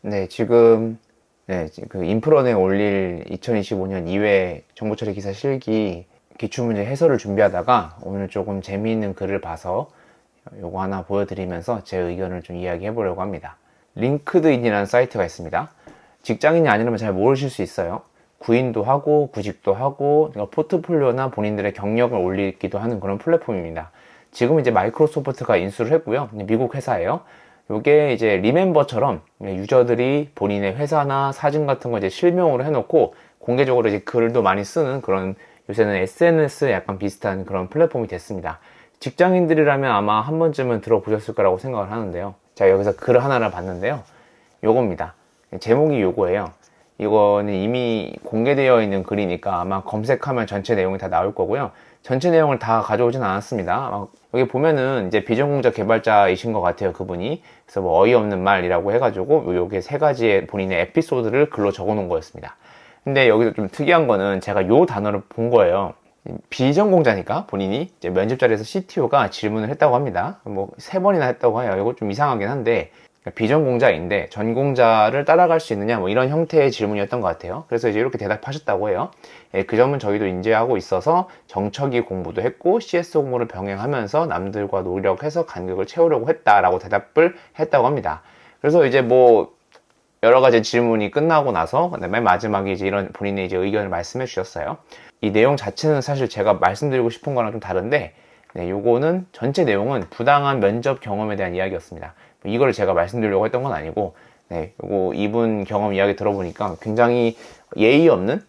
네, 지금 그 인프런에 올릴 2025년 2회 정보처리 기사 실기 기출문제 해설을 준비하다가 오늘 조금 재미있는 글을 봐서 요거 하나 보여드리면서 제 의견을 좀 이야기해 보려고 합니다. 링크드인이라는 사이트가 있습니다. 직장인이 아니라면 잘 모르실 수 있어요. 구인도 하고 구직도 하고 그러니까 포트폴리오나 본인들의 경력을 올리기도 하는 그런 플랫폼입니다. 지금 이제 마이크로소프트가 인수를 했고요. 미국 회사예요. 요게 이제 리멤버처럼 유저들이 본인의 회사나 사진 같은 거 이제 실명으로 해놓고 공개적으로 이제 글도 많이 쓰는 그런, 요새는 SNS 약간 비슷한 그런 플랫폼이 됐습니다. 직장인들이라면 아마 한 번쯤은 들어보셨을 거라고 생각을 하는데요. 자, 여기서 글 하나를 봤는데요. 요겁니다. 제목이 요거예요. 이거는 이미 공개되어 있는 글이니까 아마 검색하면 전체 내용이 다 나올 거고요. 전체 내용을 다 가져오진 않았습니다. 여기 보면은 이제 비전공자 개발자이신 것 같아요, 그분이. 그래서 뭐 어이없는 말이라고 해가지고 요게 세 가지의 본인의 에피소드를 글로 적어 놓은 거였습니다. 근데 여기서 좀 특이한 거는 제가 요 단어를 본 거예요. 비전공자니까 본인이 이제 면접 자리에서 CTO가 질문을 했다고 합니다. 뭐 3번이나 했다고 해요. 이거 좀 이상하긴 한데, 비전공자인데 전공자를 따라갈 수 있느냐 뭐 이런 형태의 질문이었던 것 같아요. 그래서 이제 이렇게 대답하셨다고 해요. 그 점은 저희도 인지하고 있어서 정척이 공부도 했고 CS 공부를 병행하면서 남들과 노력해서 간격을 채우려고 했다라고 대답을 했다고 합니다. 그래서 이제 뭐 여러 가지 질문이 끝나고 나서 맨 마지막에 이제 이런 본인의 이제 의견을 말씀해 주셨어요. 이 내용 자체는 사실 제가 말씀드리고 싶은 거랑 좀 다른데, 요거는 전체 내용은 부당한 면접 경험에 대한 이야기였습니다. 이걸 제가 말씀드리려고 했던 건 아니고, 요거 이분 경험 이야기 들어보니까 굉장히 예의 없는,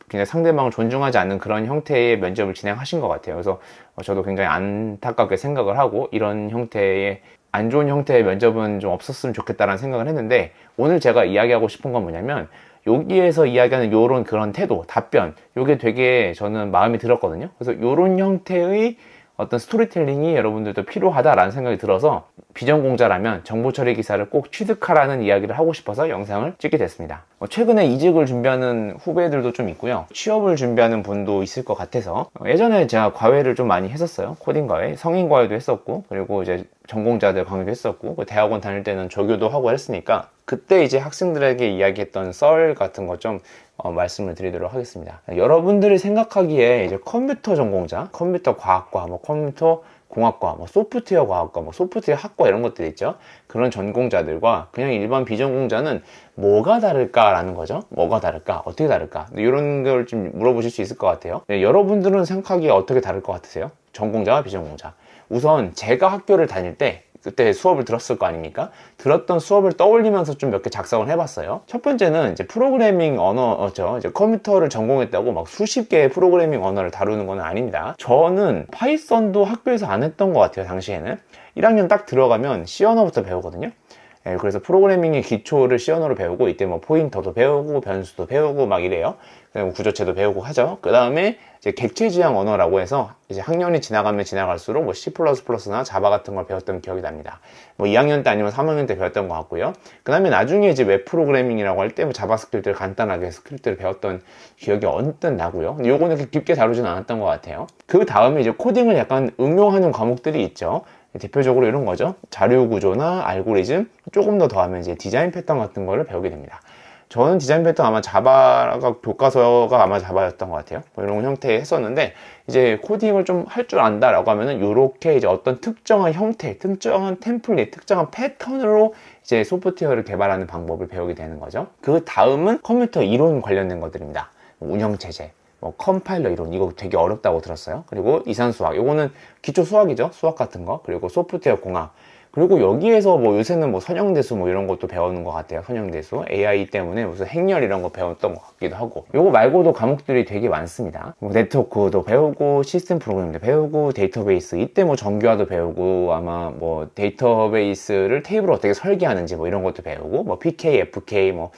그냥 상대방을 존중하지 않는 그런 형태의 면접을 진행하신 것 같아요. 그래서 저도 굉장히 안타깝게 생각을 하고, 이런 형태의 안 좋은 형태의 면접은 좀 없었으면 좋겠다라는 생각을 했는데, 오늘 제가 이야기하고 싶은 건 뭐냐면, 여기에서 이야기하는 요런 그런 태도, 답변, 요게 되게 저는 마음에 들었거든요. 그래서 요런 형태의 어떤 스토리텔링이 여러분들도 필요하다라는 생각이 들어서 비전공자라면 정보처리 기사를 꼭 취득하라는 이야기를 하고 싶어서 영상을 찍게 됐습니다. 최근에 이직을 준비하는 후배들도 좀 있고요. 취업을 준비하는 분도 있을 것 같아서 예전에 제가 과외를 좀 많이 했었어요. 코딩 과외, 성인 과외도 했었고, 그리고 이제 전공자들 강의도 했었고, 대학원 다닐 때는 조교도 하고 했으니까 그때 이제 학생들에게 이야기했던 썰 같은 거 좀 말씀을 드리도록 하겠습니다. 여러분들이 생각하기에 이제 컴퓨터 전공자, 컴퓨터 과학과, 뭐 컴퓨터 공학과, 뭐 소프트웨어 과학과, 뭐 소프트웨어 학과 이런 것들 있죠. 그런 전공자들과 그냥 일반 비전공자는 뭐가 다를까라는 거죠. 뭐가 다를까? 어떻게 다를까? 이런 걸 좀 물어보실 수 있을 것 같아요. 여러분들은 생각하기에 어떻게 다를 것 같으세요? 전공자와 비전공자. 우선 제가 학교를 다닐 때 그때 수업을 들었을 거 아닙니까? 들었던 수업을 떠올리면서 좀 몇 개 작성을 해봤어요. 첫 번째는 이제 프로그래밍 언어죠. 이제 컴퓨터를 전공했다고 막 수십 개의 프로그래밍 언어를 다루는 건 아닙니다. 저는 파이썬도 학교에서 안 했던 것 같아요, 당시에는. 1학년 딱 들어가면 C 언어부터 배우거든요. 그래서 프로그래밍의 기초를 C 언어로 배우고, 이때 뭐 포인터도 배우고 변수도 배우고 막 이래요. 그리고 구조체도 배우고 하죠. 그 다음에 이제 객체지향 언어라고 해서 이제 학년이 지나가면 지나갈수록 뭐 C++나 자바 같은 걸 배웠던 기억이 납니다. 뭐 2학년 때 아니면 3학년 때 배웠던 것 같고요. 그 다음에 나중에 이제 웹 프로그래밍이라고 할 때 뭐 자바스크립트를 간단하게 스크립트를 배웠던 기억이 언뜻 나고요. 근데 요거는 그렇게 깊게 다루지는 않았던 것 같아요. 그 다음에 이제 코딩을 약간 응용하는 과목들이 있죠. 대표적으로 이런 거죠. 자료 구조나 알고리즘, 조금 더 더하면 이제 디자인 패턴 같은 거를 배우게 됩니다. 저는 디자인 패턴 아마 자바가 교과서가 아마 자바였던 것 같아요. 뭐 이런 형태에 했었는데, 이제 코딩을 좀 할 줄 안다라고 하면은 요렇게 이제 어떤 특정한 형태, 특정한 템플릿, 특정한 패턴으로 이제 소프트웨어를 개발하는 방법을 배우게 되는 거죠. 그 다음은 컴퓨터 이론 관련된 것들입니다. 운영체제, 뭐 컴파일러 이론, 이거 되게 어렵다고 들었어요. 그리고 이산수학, 요거는 기초 수학이죠. 수학 같은 거. 그리고 소프트웨어 공학. 그리고 여기에서 뭐 요새는 뭐 선형대수 뭐 이런 것도 배우는 것 같아요. 선형대수. AI 때문에 무슨 행렬 이런 거 배웠던 것 같기도 하고. 요거 말고도 과목들이 되게 많습니다. 뭐 네트워크도 배우고, 시스템 프로그램도 배우고, 데이터베이스. 이때 뭐 정규화도 배우고, 아마 뭐 데이터베이스를 테이블을 어떻게 설계하는지 뭐 이런 것도 배우고, 뭐 PK, FK, 뭐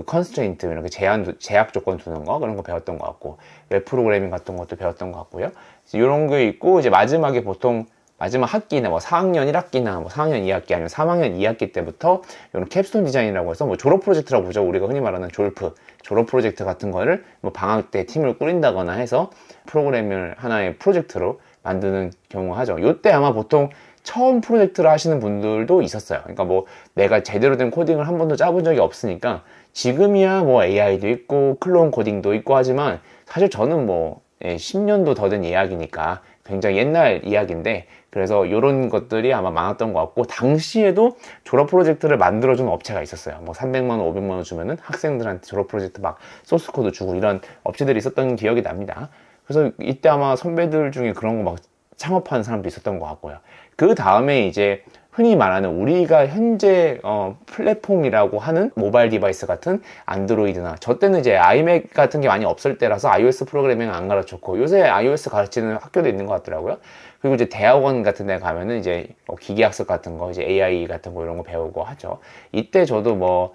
컨스트레인트 이렇게 제약 조건 두는 거 그런 거 배웠던 것 같고, 웹 프로그래밍 같은 것도 배웠던 것 같고요. 이런 게 있고, 이제 마지막에 보통 마지막 학기나 뭐 4학년 1학기나 뭐 4학년 2학기 아니면 3학년 2학기 때부터 이런 캡스톤 디자인이라고 해서 뭐 졸업 프로젝트라고 보죠. 우리가 흔히 말하는 졸프, 졸업 프로젝트 같은 거를 뭐 방학 때 팀을 꾸린다거나 해서 프로그램을 하나의 프로젝트로 만드는 경우 하죠. 요때 아마 보통 처음 프로젝트를 하시는 분들도 있었어요. 그러니까 뭐 내가 제대로 된 코딩을 한 번도 짜본 적이 없으니까 지금이야 뭐 AI도 있고 클론 코딩도 있고 하지만 사실 저는 뭐 10년도 더 된 이야기니까 굉장히 옛날 이야기인데, 그래서 이런 것들이 아마 많았던 것 같고, 당시에도 졸업 프로젝트를 만들어주는 업체가 있었어요. 뭐 300만 원, 500만 원 주면은 학생들한테 졸업 프로젝트 막 소스 코드 주고 이런 업체들이 있었던 기억이 납니다. 그래서 이때 아마 선배들 중에 그런 거 막 창업하는 사람도 있었던 것 같고요. 그 다음에 이제 흔히 말하는 우리가 현재 플랫폼이라고 하는 모바일 디바이스 같은 안드로이드나, 저 때는 이제 아이맥 같은 게 많이 없을 때라서 iOS 프로그래밍 안 가르쳤고, 요새 iOS 가르치는 학교도 있는 것 같더라고요. 그리고 이제 대학원 같은 데 가면은 이제 기계학습 같은 거, 이제 AI 같은 거 이런 거 배우고 하죠. 이때 저도 뭐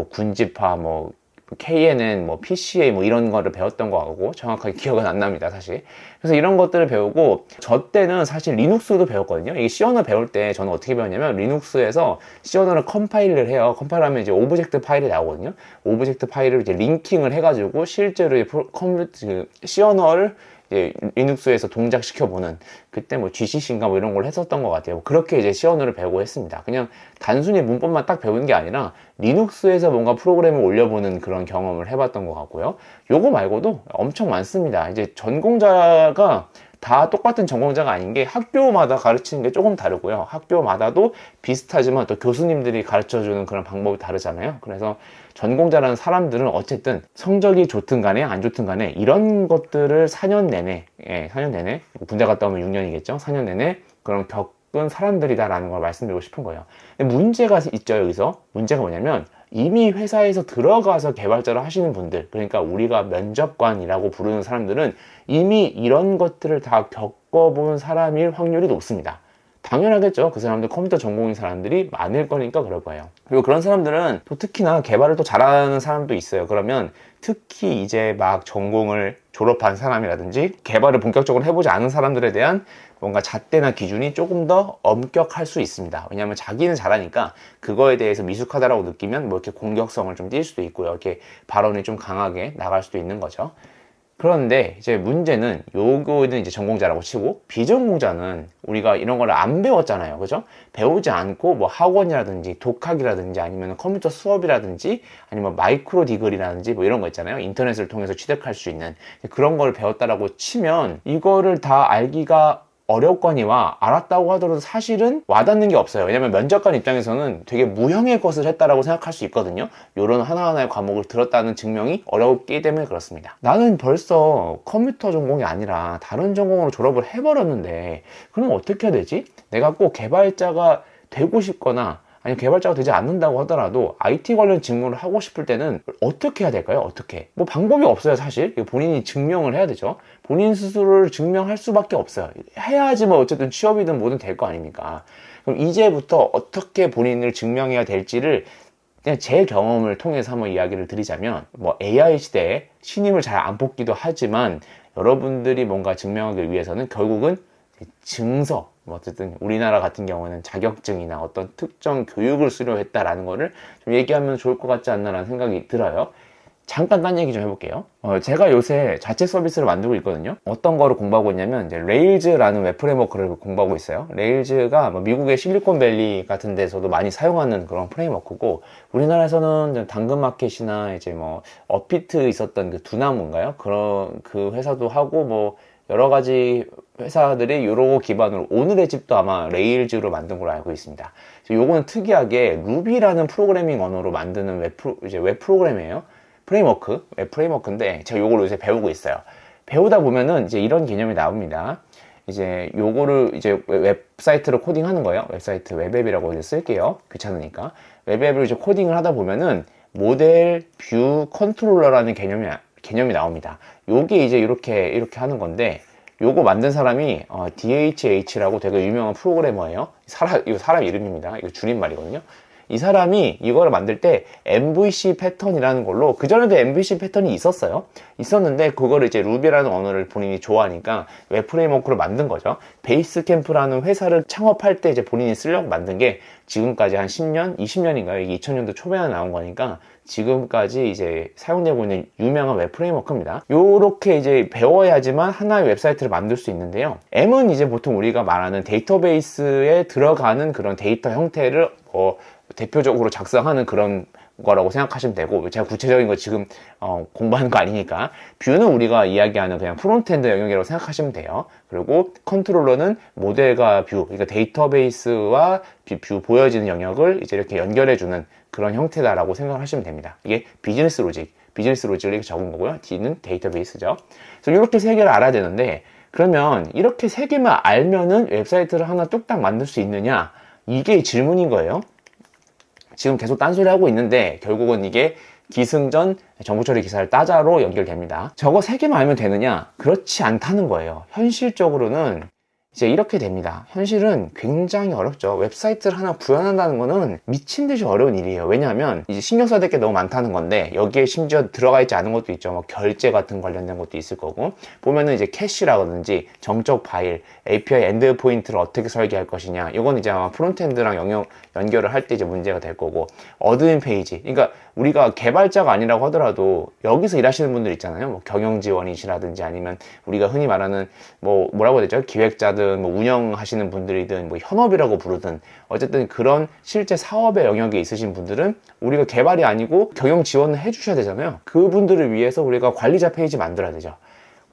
군집화, 뭐 KNN, 뭐 PCA 뭐 이런 거를 배웠던 거 같고, 정확하게 기억은 안 납니다, 사실. 그래서 이런 것들을 배우고, 저 때는 사실 리눅스도 배웠거든요. 이게 C 언어 배울 때 저는 어떻게 배웠냐면, 리눅스에서 C 언어를 컴파일을 해요. 컴파일하면 이제 오브젝트 파일이 나오거든요. 오브젝트 파일을 이제 링킹을 해가지고 실제로 C 언어를 리눅스에서 동작시켜보는, 그때 뭐 GCC인가 뭐 이런 걸 했었던 것 같아요. 그렇게 이제 C 언어를 배우고 했습니다. 그냥 단순히 문법만 딱 배우는 게 아니라 리눅스에서 뭔가 프로그램을 올려보는 그런 경험을 해봤던 것 같고요. 요거 말고도 엄청 많습니다. 이제 전공자가 다 똑같은 전공자가 아닌 게, 학교마다 가르치는 게 조금 다르고요. 학교마다도 비슷하지만 또 교수님들이 가르쳐주는 그런 방법이 다르잖아요. 그래서 전공자라는 사람들은 어쨌든 성적이 좋든 간에 안 좋든 간에 이런 것들을 4년 내내, 4년 내내, 군대 갔다 오면 6년이겠죠? 4년 내내 그런 겪은 사람들이다라는 걸 말씀드리고 싶은 거예요. 근데 문제가 있죠, 여기서. 문제가 뭐냐면, 이미 회사에서 들어가서 개발자를 하시는 분들, 그러니까 우리가 면접관이라고 부르는 사람들은 이미 이런 것들을 다 겪어본 사람일 확률이 높습니다. 당연하겠죠. 그 사람들 컴퓨터 전공인 사람들이 많을 거니까 그럴 거예요. 그리고 그런 사람들은 또 특히나 개발을 또 잘하는 사람도 있어요. 그러면 특히 이제 막 전공을 졸업한 사람이라든지 개발을 본격적으로 해보지 않은 사람들에 대한 뭔가 잣대나 기준이 조금 더 엄격할 수 있습니다. 왜냐하면 자기는 잘하니까 그거에 대해서 미숙하다라고 느끼면 뭐 이렇게 공격성을 좀 띌 수도 있고요. 이렇게 발언이 좀 강하게 나갈 수도 있는 거죠. 그런데 이제 문제는, 요거는 이제 전공자라고 치고, 비전공자는 우리가 이런 걸 안 배웠잖아요. 그죠? 배우지 않고 뭐 학원이라든지 독학이라든지 아니면 컴퓨터 수업이라든지 아니면 마이크로 디글이라든지 뭐 이런 거 있잖아요. 인터넷을 통해서 취득할 수 있는 그런 걸 배웠다라고 치면, 이거를 다 알기가 어렵거니와 알았다고 하더라도 사실은 와닿는 게 없어요. 왜냐면 면접관 입장에서는 되게 무형의 것을 했다라고 생각할 수 있거든요. 요런 하나하나의 과목을 들었다는 증명이 어렵기 때문에 그렇습니다. 나는 벌써 컴퓨터 전공이 아니라 다른 전공으로 졸업을 해버렸는데 그럼 어떻게 해야 되지? 내가 꼭 개발자가 되고 싶거나 아니면 개발자가 되지 않는다고 하더라도 IT 관련 직무를 하고 싶을 때는 어떻게 해야 될까요? 어떻게? 뭐 방법이 없어요, 사실. 본인이 증명을 해야 되죠. 본인 스스로를 증명할 수밖에 없어요. 해야지 뭐 어쨌든 취업이든 뭐든 될 거 아닙니까? 그럼 이제부터 어떻게 본인을 증명해야 될지를 그냥 제 경험을 통해서 한번 이야기를 드리자면, 뭐 AI 시대에 신임을 잘 안 뽑기도 하지만 여러분들이 뭔가 증명하기 위해서는 결국은 증서, 뭐 어쨌든 우리나라 같은 경우는 자격증이나 어떤 특정 교육을 수료했다라는 거를 좀 얘기하면 좋을 것 같지 않나라는 생각이 들어요. 잠깐 딴 얘기 좀 해볼게요. 제가 요새 자체 서비스를 만들고 있거든요. 어떤 거를 공부하고 있냐면 이제 레일즈라는 웹 프레임워크를 공부하고 있어요. 레일즈가 뭐 미국의 실리콘밸리 같은 데서도 많이 사용하는 그런 프레임워크고, 우리나라에서는 당근마켓이나 이제 뭐 업비트 있었던 그 두나무인가요? 그런 그 회사도 하고 뭐 여러 가지 회사들이 요로 기반으로, 오늘의 집도 아마 레일즈로 만든 걸로 알고 있습니다. 요거는 특이하게 루비라는 프로그래밍 언어로 만드는 웹 프로그램이에요. 웹 프레임워크인데 제가 요거를 요새 배우고 있어요. 배우다 보면은 이제 이런 개념이 나옵니다. 이제 요거를 이제 웹사이트로 코딩하는 거예요. 웹사이트 웹앱이라고 이제 쓸게요. 귀찮으니까. 웹앱을 이제 코딩을 하다 보면은 모델, 뷰, 컨트롤러라는 개념이 나옵니다. 요게 이제 이렇게 하는 건데, 요거 만든 사람이 DHH라고 되게 유명한 프로그래머예요. 이거 사람 이름입니다. 이거 줄임말이거든요. 이 사람이 이거를 만들 때 MVC 패턴이라는 걸로, 그전에도 MVC 패턴이 있었는데 그거를 이제 루비라는 언어를 본인이 좋아하니까 웹 프레임워크로 만든 거죠. 베이스캠프라는 회사를 창업할 때 이제 본인이 쓰려고 만든 게 지금까지 한 10년, 20년인가요? 이게 2000년도 초반에 나온 거니까 지금까지 이제 사용되고 있는 유명한 웹 프레임워크입니다. 요렇게 이제 배워야지만 하나의 웹사이트를 만들 수 있는데요. M은 이제 보통 우리가 말하는 데이터베이스에 들어가는 그런 데이터 형태를 대표적으로 작성하는 그런 거라고 생각하시면 되고, 제가 구체적인 거 지금 공부하는 거 아니니까. 뷰는 우리가 이야기하는 그냥 프론트엔드 영역이라고 생각하시면 돼요. 그리고 컨트롤러는 모델과 뷰, 그러니까 데이터베이스와 뷰 보여지는 영역을 이제 이렇게 연결해주는 그런 형태다라고 생각하시면 됩니다. 이게 비즈니스 로직을 이렇게 적은 거고요. D는 데이터베이스죠. 그래서 이렇게 세 개를 알아야 되는데, 그러면 이렇게 세 개만 알면은 웹사이트를 하나 뚝딱 만들 수 있느냐? 이게 질문인 거예요. 지금 계속 딴소리 하고 있는데 결국은 이게 기승전 정보처리 기사를 따자로 연결됩니다. 저거 세 개만 알면 되느냐? 그렇지 않다는 거예요. 현실적으로는 이제 이렇게 됩니다. 현실은 굉장히 어렵죠. 웹사이트를 하나 구현한다는 거는 미친 듯이 어려운 일이에요. 왜냐하면 이제 신경 써야 될 게 너무 많다는 건데, 여기에 심지어 들어가 있지 않은 것도 있죠. 뭐 결제 같은 관련된 것도 있을 거고, 보면은 이제 캐시라든지 정적 파일, API 엔드 포인트를 어떻게 설계할 것이냐, 이건 이제 아마 프론트엔드랑 연결을 할 때 이제 문제가 될 거고, 어드민 페이지, 그러니까 우리가 개발자가 아니라고 하더라도 여기서 일하시는 분들 있잖아요. 뭐 경영 지원이시라든지 아니면 우리가 흔히 말하는 뭐라고 해야 되죠? 기획자든 뭐 운영하시는 분들이든 뭐 현업이라고 부르든, 어쨌든 그런 실제 사업의 영역에 있으신 분들은 우리가 개발이 아니고 경영 지원을 해주셔야 되잖아요. 그분들을 위해서 우리가 관리자 페이지 만들어야 되죠.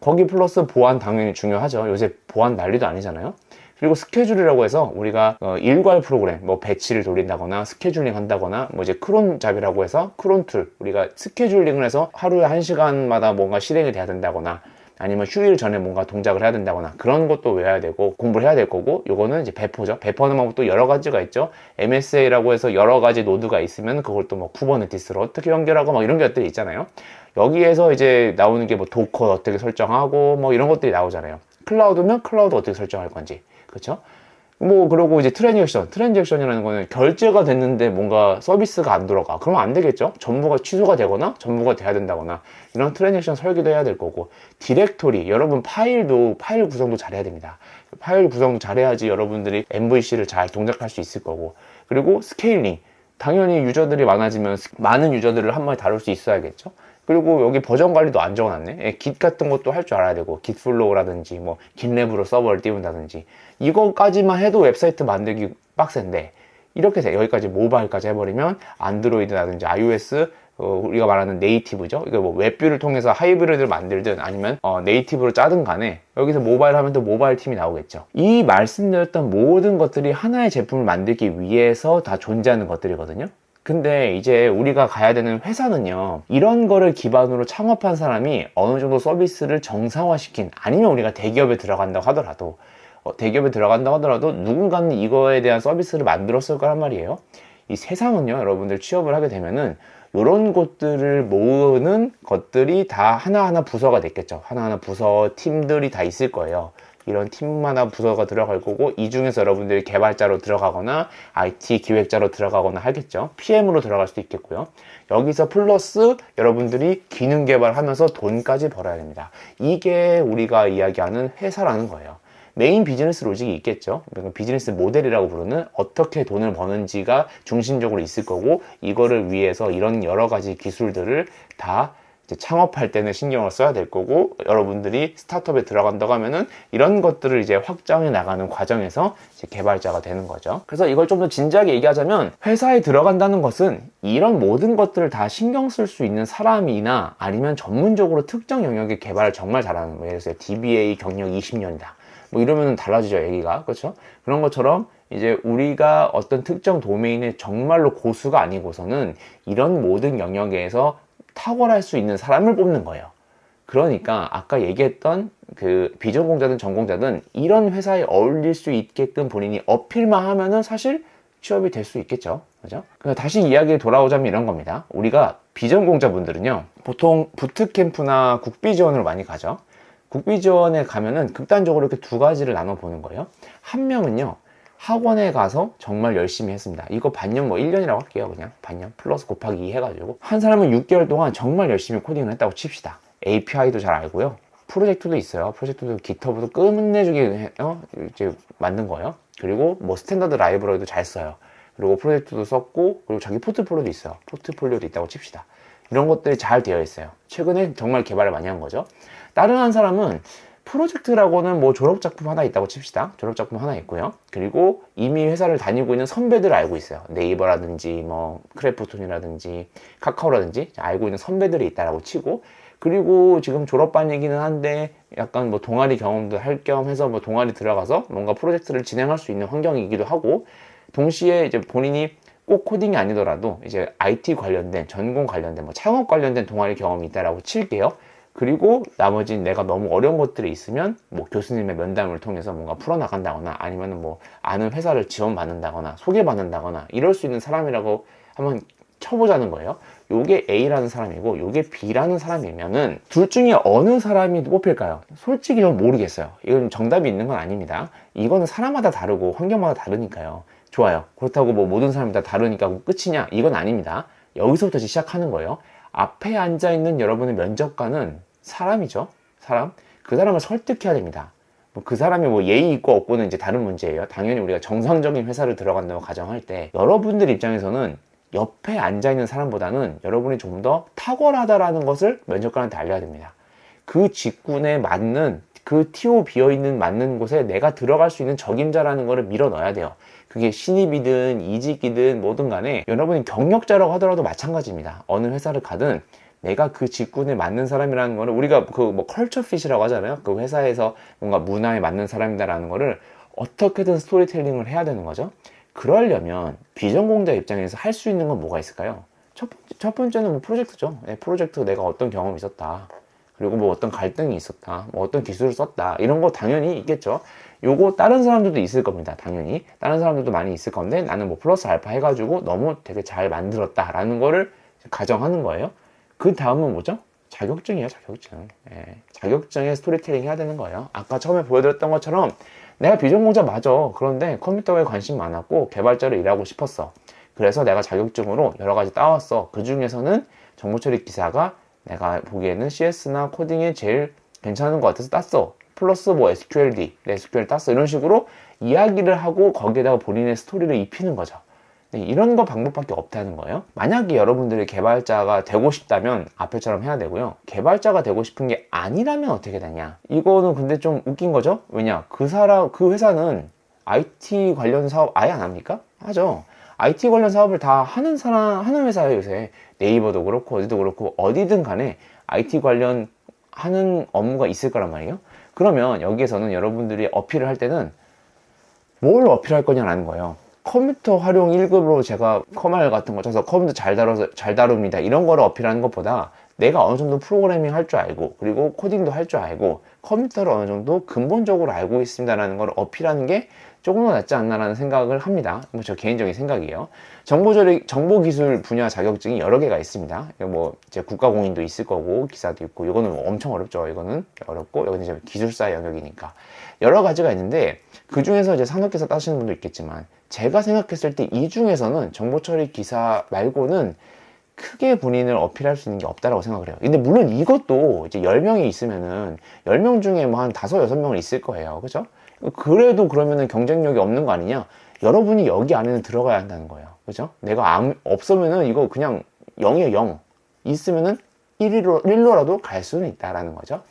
거기 플러스 보안 당연히 중요하죠. 요새 보안 난리도 아니잖아요. 그리고 스케줄이라고 해서 우리가 일괄 프로그램, 뭐 배치를 돌린다거나 스케줄링 한다거나, 뭐 이제 크론 잡이라고 해서 크론 툴, 우리가 스케줄링을 해서 하루에 1시간마다 뭔가 실행이 돼야 된다거나, 아니면 휴일 전에 뭔가 동작을 해야 된다거나, 그런 것도 외워야 되고 공부를 해야 될 거고, 요거는 이제 배포죠. 배포하는 방법도 여러 가지가 있죠. MSA라고 해서 여러 가지 노드가 있으면 그걸 또 뭐 쿠버네티스로 어떻게 연결하고 막 이런 것들이 있잖아요. 여기에서 이제 나오는 게 뭐 도커 어떻게 설정하고 뭐 이런 것들이 나오잖아요. 클라우드면 클라우드 어떻게 설정할 건지, 그렇죠? 뭐 그러고 이제 트랜잭션이라는 거는 결제가 됐는데 뭔가 서비스가 안 돌아가, 그러면 안 되겠죠. 전부가 취소가 되거나 전부가 돼야 된다거나, 이런 트랜잭션 설계도 해야 될 거고, 디렉토리, 여러분 파일 구성도 잘해야 됩니다. 파일 구성도 잘해야지 여러분들이 MVC를 잘 동작할 수 있을 거고, 그리고 스케일링, 당연히 유저들이 많아지면 많은 유저들을 한 번에 다룰 수 있어야겠죠. 그리고 여기 버전 관리도 안 적어놨네. 깃 같은 것도 할 줄 알아야 되고, 깃플로우라든지 뭐 깃랩으로 서버를 띄운다든지, 이거까지만 해도 웹사이트 만들기 빡센데, 이렇게 해서 여기까지 모바일까지 해버리면 안드로이드라든지 iOS, 우리가 말하는 네이티브죠. 이거 뭐 웹뷰를 통해서 하이브리드를 만들든 아니면 네이티브로 짜든 간에 여기서 모바일 하면 또 모바일 팀이 나오겠죠. 이 말씀드렸던 모든 것들이 하나의 제품을 만들기 위해서 다 존재하는 것들이거든요. 근데 이제 우리가 가야 되는 회사는요, 이런 거를 기반으로 창업한 사람이 어느 정도 서비스를 정상화시킨, 아니면 우리가 대기업에 들어간다고 하더라도 누군가는 이거에 대한 서비스를 만들었을 거란 말이에요. 이 세상은요, 여러분들 취업을 하게 되면은 이런 것들을 모으는 것들이 다 하나하나 부서가 됐겠죠. 하나하나 부서 팀들이 다 있을 거예요. 이런 팀마다 부서가 들어갈 거고, 이 중에서 여러분들이 개발자로 들어가거나 IT 기획자로 들어가거나 하겠죠. PM으로 들어갈 수도 있겠고요. 여기서 플러스 여러분들이 기능 개발하면서 돈까지 벌어야 됩니다. 이게 우리가 이야기하는 회사라는 거예요. 메인 비즈니스 로직이 있겠죠. 그러니까 비즈니스 모델이라고 부르는 어떻게 돈을 버는지가 중심적으로 있을 거고, 이거를 위해서 이런 여러 가지 기술들을 다 창업할 때는 신경을 써야 될 거고, 여러분들이 스타트업에 들어간다고 하면은 이런 것들을 이제 확장해 나가는 과정에서 이제 개발자가 되는 거죠. 그래서 이걸 좀 더 진지하게 얘기하자면, 회사에 들어간다는 것은 이런 모든 것들을 다 신경 쓸 수 있는 사람이나, 아니면 전문적으로 특정 영역의 개발을 정말 잘하는 거예요. 그래서 DBA 경력 20년이다. 뭐 이러면 달라지죠, 얘기가. 그렇죠? 그런 것처럼 이제 우리가 어떤 특정 도메인의 정말로 고수가 아니고서는 이런 모든 영역에서 탁월할 수 있는 사람을 뽑는 거예요. 그러니까 아까 얘기했던 그 비전공자든 전공자든 이런 회사에 어울릴 수 있게끔 본인이 어필만 하면은 사실 취업이 될 수 있겠죠. 그죠? 다시 이야기에 돌아오자면 이런 겁니다. 우리가 비전공자분들은요, 보통 부트캠프나 국비 지원으로 많이 가죠. 국비 지원에 가면은 극단적으로 이렇게 두 가지를 나눠 보는 거예요. 한 명은요, 학원에 가서 정말 열심히 했습니다. 이거 반년 뭐 1년이라고 할게요. 그냥 반년 플러스 곱하기 2 해가지고 한 사람은 6개월 동안 정말 열심히 코딩을 했다고 칩시다. API도 잘 알고요. 프로젝트도 있어요. 프로젝트도 GitHub도 끝내주게 이제 만든 거예요. 그리고 뭐 스탠다드 라이브러리도 잘 써요. 그리고 프로젝트도 썼고, 그리고 자기 포트폴리오도 있어요. 포트폴리오도 있다고 칩시다. 이런 것들이 잘 되어 있어요. 최근에 정말 개발을 많이 한 거죠. 다른 한 사람은 프로젝트라고는 뭐 졸업작품 하나 있다고 칩시다. 졸업작품 하나 있고요. 그리고 이미 회사를 다니고 있는 선배들을 알고 있어요. 네이버라든지 뭐 크래프톤이라든지 카카오라든지 알고 있는 선배들이 있다라고 치고, 그리고 지금 졸업반이기는 한데 약간 뭐 동아리 경험도 할 겸 해서 뭐 동아리 들어가서 뭔가 프로젝트를 진행할 수 있는 환경이기도 하고, 동시에 이제 본인이 꼭 코딩이 아니더라도 이제 IT 관련된, 전공 관련된, 뭐 창업 관련된 동아리 경험이 있다라고 칠게요. 그리고 나머지 내가 너무 어려운 것들이 있으면 뭐 교수님의 면담을 통해서 뭔가 풀어나간다거나, 아니면 뭐 아는 회사를 지원받는다거나 소개받는다거나 이럴 수 있는 사람이라고 한번 쳐보자는 거예요. 요게 A라는 사람이고 요게 B라는 사람이면은 둘 중에 어느 사람이 뽑힐까요? 솔직히 전 모르겠어요. 이건 정답이 있는 건 아닙니다. 이거는 사람마다 다르고 환경마다 다르니까요. 좋아요. 그렇다고 뭐 모든 사람이 다 다르니까 끝이냐? 이건 아닙니다. 여기서부터 시작하는 거예요. 앞에 앉아있는 여러분의 면접관은 사람이죠. 사람. 그 사람을 설득해야 됩니다. 그 사람이 뭐 예의 있고 없고는 이제 다른 문제예요. 당연히 우리가 정상적인 회사를 들어간다고 가정할 때 여러분들 입장에서는 옆에 앉아있는 사람보다는 여러분이 좀 더 탁월하다라는 것을 면접관한테 알려야 됩니다. 그 직군에 맞는, 그 TO 비어있는 맞는 곳에 내가 들어갈 수 있는 적임자라는 거를 밀어 넣어야 돼요. 그게 신입이든 이직이든 뭐든 간에 여러분이 경력자라고 하더라도 마찬가지입니다. 어느 회사를 가든 내가 그 직군에 맞는 사람이라는 거를, 우리가 그 뭐 컬처 핏이라고 하잖아요. 그 회사에서 뭔가 문화에 맞는 사람이다라는 거를 어떻게든 스토리텔링을 해야 되는 거죠. 그러려면 비전공자 입장에서 할 수 있는 건 뭐가 있을까요? 첫 번째는 뭐 프로젝트죠. 프로젝트 내가 어떤 경험이 있었다. 그리고 뭐 어떤 갈등이 있었다. 뭐 어떤 기술을 썼다. 이런 거 당연히 있겠죠. 요거 다른 사람들도 있을 겁니다. 당연히. 다른 사람들도 많이 있을 건데 나는 뭐 플러스 알파 해가지고 너무 되게 잘 만들었다라는 거를 가정하는 거예요. 그 다음은 뭐죠? 자격증이에요, 자격증. 자격증에 스토리텔링 해야 되는 거예요. 아까 처음에 보여드렸던 것처럼 내가 비전공자 맞아. 그런데 컴퓨터에 관심 많았고 개발자로 일하고 싶었어. 그래서 내가 자격증으로 여러 가지 따왔어. 그 중에서는 정보처리 기사가 내가 보기에는 CS나 코딩에 제일 괜찮은 것 같아서 땄어. 플러스 뭐 SQLD, SQL 땄어. 이런 식으로 이야기를 하고 거기에다가 본인의 스토리를 입히는 거죠. 이런 거 방법밖에 없다는 거예요. 만약에 여러분들이 개발자가 되고 싶다면 앞에처럼 해야 되고요. 개발자가 되고 싶은 게 아니라면 어떻게 되냐? 이거는 근데 좀 웃긴 거죠? 왜냐? 그 회사는 IT 관련 사업 아예 안 합니까? 하죠. IT 관련 사업을 다 하는 회사예요, 요새. 네이버도 그렇고, 어디도 그렇고, 어디든 간에 IT 관련 하는 업무가 있을 거란 말이에요. 그러면 여기에서는 여러분들이 어필을 할 때는 뭘 어필할 거냐라는 거예요. 컴퓨터 활용 1급으로 제가 커말 같은 거 쳐서 컴퓨터 잘 다룹니다. 이런 거를 어필하는 것보다 내가 어느 정도 프로그래밍 할 줄 알고, 그리고 코딩도 할 줄 알고, 컴퓨터를 어느 정도 근본적으로 알고 있습니다라는 걸 어필하는 게 조금 더 낫지 않나라는 생각을 합니다. 뭐 저 개인적인 생각이에요. 정보기술 분야 자격증이 여러 개가 있습니다. 뭐 이제 국가공인도 있을 거고, 기사도 있고, 이거는 뭐 엄청 어렵죠. 이거는 어렵고, 이거는 이제 기술사 영역이니까 여러 가지가 있는데, 그 중에서 이제 산업기사 따시는 분도 있겠지만, 제가 생각했을 때 이 중에서는 정보처리 기사 말고는 크게 본인을 어필할 수 있는 게 없다라고 생각을 해요. 근데 물론 이것도 이제 10명이 있으면은 10명 중에 뭐 한 5, 6명은 있을 거예요. 그죠? 그래도 그러면은 경쟁력이 없는 거 아니냐? 여러분이 여기 안에는 들어가야 한다는 거예요. 그죠? 내가 없으면은 이거 그냥 0이에요, 0. 있으면은 1로라도 갈 수는 있다라는 거죠.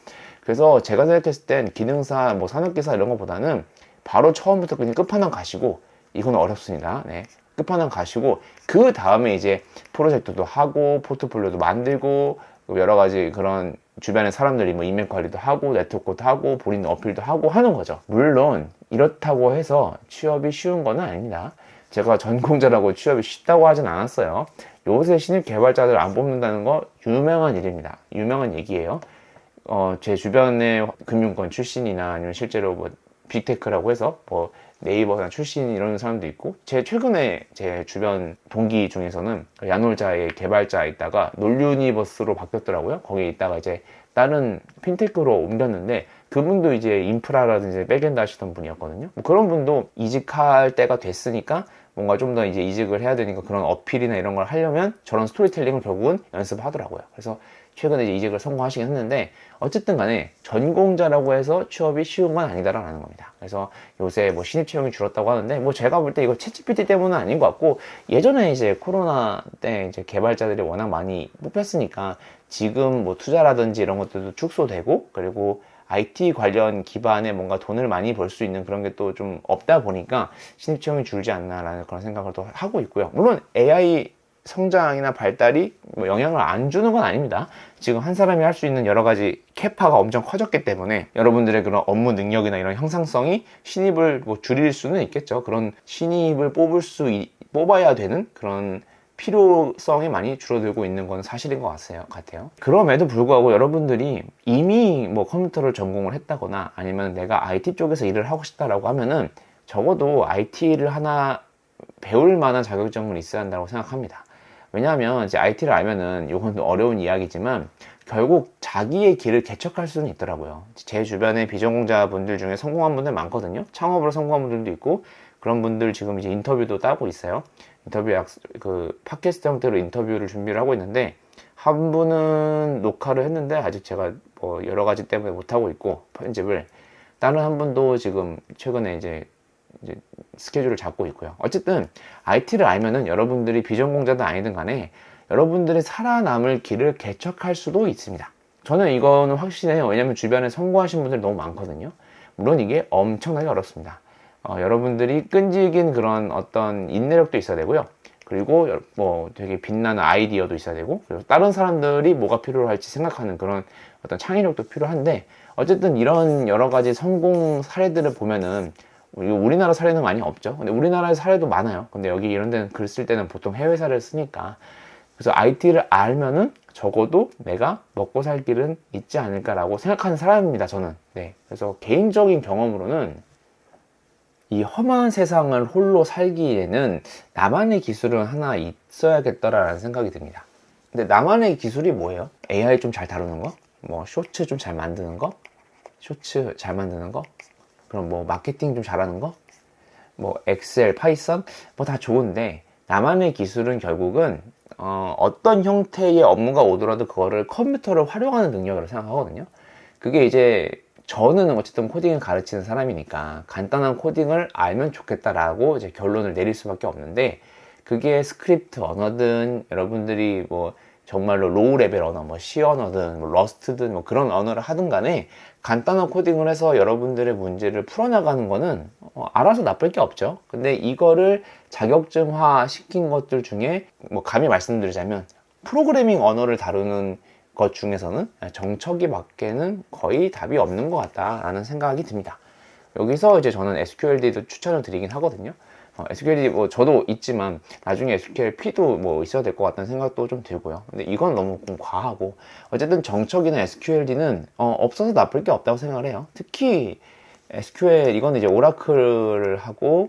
그래서 제가 생각했을 땐 기능사, 뭐 산업기사 이런 것보다는 바로 처음부터 그냥 끝판왕 가시고, 이건 어렵습니다. 네. 끝판왕 가시고, 그 다음에 이제 프로젝트도 하고, 포트폴리오도 만들고, 여러 가지 그런 주변의 사람들이 뭐 인맥 관리도 하고, 네트워크도 하고, 본인 어필도 하고 하는 거죠. 물론, 이렇다고 해서 취업이 쉬운 건 아닙니다. 제가 전공자라고 취업이 쉽다고 하진 않았어요. 요새 신입 개발자들 안 뽑는다는 거 유명한 일입니다. 유명한 얘기예요. 제 주변에 금융권 출신이나 아니면 실제로 뭐 빅테크라고 해서 뭐 네이버나 출신 이런 사람도 있고, 최근에 제 주변 동기 중에서는 야놀자의 개발자 있다가 놀유니버스로 바뀌었더라고요. 거기 있다가 이제 다른 핀테크로 옮겼는데 그분도 이제 인프라라든지 백엔드 하시던 분이었거든요. 뭐 그런 분도 이직할 때가 됐으니까 뭔가 좀 더 이제 이직을 해야 되니까 그런 어필이나 이런 걸 하려면 저런 스토리텔링을 결국은 연습하더라고요. 그래서 최근에 이제 이직을 성공하시긴 했는데, 어쨌든 간에 전공자라고 해서 취업이 쉬운 건 아니다라는 겁니다. 그래서 요새 뭐 신입 채용이 줄었다고 하는데, 뭐 제가 볼 때 이거 챗GPT 때문은 아닌 것 같고, 예전에 이제 코로나 때 이제 개발자들이 워낙 많이 뽑혔으니까 지금 뭐 투자라든지 이런 것들도 축소되고, 그리고 IT 관련 기반에 뭔가 돈을 많이 벌 수 있는 그런 게 또 좀 없다 보니까 신입 채용이 줄지 않나라는 그런 생각을 또 하고 있고요. 물론 AI 성장이나 발달이 뭐 영향을 안 주는 건 아닙니다. 지금 한 사람이 할 수 있는 여러 가지 캐파가 엄청 커졌기 때문에 여러분들의 그런 업무 능력이나 이런 형상성이 신입을 뭐 줄일 수는 있겠죠. 그런 신입을 뽑아야 되는 그런 필요성이 많이 줄어들고 있는 건 사실인 것 같아요. 그럼에도 불구하고 여러분들이 이미 뭐 컴퓨터를 전공을 했다거나 아니면 내가 IT 쪽에서 일을 하고 싶다라고 하면은 적어도 IT를 하나 배울 만한 자격증은 있어야 한다고 생각합니다. 왜냐하면 이제 IT를 알면은, 이건 어려운 이야기지만 결국 자기의 길을 개척할 수는 있더라고요. 제 주변에 비전공자분들 중에 성공한 분들 많거든요. 창업으로 성공한 분들도 있고, 그런 분들 지금 이제 인터뷰도 따고 있어요. 팟캐스트 형태로 인터뷰를 준비를 하고 있는데, 한 분은 녹화를 했는데 아직 제가 뭐 여러 가지 때문에 못 하고 있고 편집을, 다른 한 분도 지금 최근에 이제 스케줄을 잡고 있고요. 어쨌든 IT를 알면은 여러분들이 비전공자든 아니든 간에 여러분들이 살아남을 길을 개척할 수도 있습니다. 저는 이거는 확신해요. 왜냐면 주변에 성공하신 분들이 너무 많거든요. 물론 이게 엄청나게 어렵습니다. 여러분들이 끈질긴 그런 어떤 인내력도 있어야 되고요. 그리고 뭐 되게 빛나는 아이디어도 있어야 되고, 그리고 다른 사람들이 뭐가 필요할지 생각하는 그런 어떤 창의력도 필요한데, 어쨌든 이런 여러 가지 성공 사례들을 보면은, 우리나라 사례는 많이 없죠. 근데 우리나라의 사례도 많아요. 근데 여기 이런 데는 글 쓸 때는 보통 해외 사례를 쓰니까, 그래서 IT를 알면은 적어도 내가 먹고 살 길은 있지 않을까라고 생각하는 사람입니다, 저는. 네. 그래서 개인적인 경험으로는 이 험한 세상을 홀로 살기에는 나만의 기술은 하나 있어야겠다라는 생각이 듭니다. 근데 나만의 기술이 뭐예요? AI 좀 잘 다루는 거? 뭐 쇼츠 좀 잘 만드는 거? 쇼츠 잘 만드는 거? 그럼 뭐 마케팅 좀 잘하는 거? 뭐 엑셀, 파이썬? 뭐 다 좋은데, 나만의 기술은 결국은 어떤 형태의 업무가 오더라도 그거를 컴퓨터를 활용하는 능력이라고 생각하거든요. 그게 이제 저는 어쨌든 코딩을 가르치는 사람이니까 간단한 코딩을 알면 좋겠다라고 이제 결론을 내릴 수밖에 없는데, 그게 스크립트 언어든 여러분들이 뭐 정말로 로우 레벨 언어, 뭐 C 언어든 뭐 러스트든 뭐 그런 언어를 하든 간에 간단한 코딩을 해서 여러분들의 문제를 풀어나가는 거는 알아서 나쁠 게 없죠. 근데 이거를 자격증화 시킨 것들 중에 뭐 감히 말씀드리자면, 프로그래밍 언어를 다루는 것 중에서는 정석이 밖에는 거의 답이 없는 것 같다라는 생각이 듭니다. 여기서 이제 저는 SQLD도 추천을 드리긴 하거든요. SQLD 뭐 저도 있지만 나중에 SQLP도 뭐 있어야 될 것 같다는 생각도 좀 들고요. 근데 이건 너무 좀 과하고, 어쨌든 정석이나 SQLD는 없어서 나쁠 게 없다고 생각을 해요. 특히 SQL, 이건 이제 오라클을 하고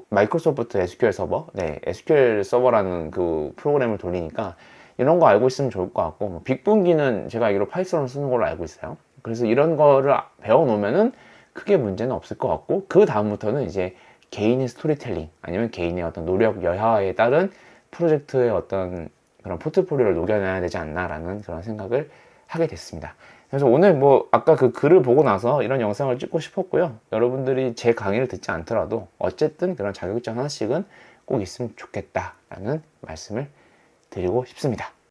마이크로소프트 SQL 서버, 네, SQL 서버라는 그 프로그램을 돌리니까 이런 거 알고 있으면 좋을 것 같고, 뭐 빅분기는 제가 알기로 파이썬을 쓰는 걸로 알고 있어요. 그래서 이런 거를 배워 놓으면은 크게 문제는 없을 것 같고, 그 다음부터는 이제 개인의 스토리텔링 아니면 개인의 어떤 노력 여하에 따른 프로젝트의 어떤 그런 포트폴리오를 녹여내야 되지 않나라는 그런 생각을 하게 됐습니다. 그래서 오늘 뭐 아까 그 글을 보고 나서 이런 영상을 찍고 싶었고요. 여러분들이 제 강의를 듣지 않더라도 어쨌든 그런 자격증 하나씩은 꼭 있으면 좋겠다라는 말씀을 드리고 싶습니다.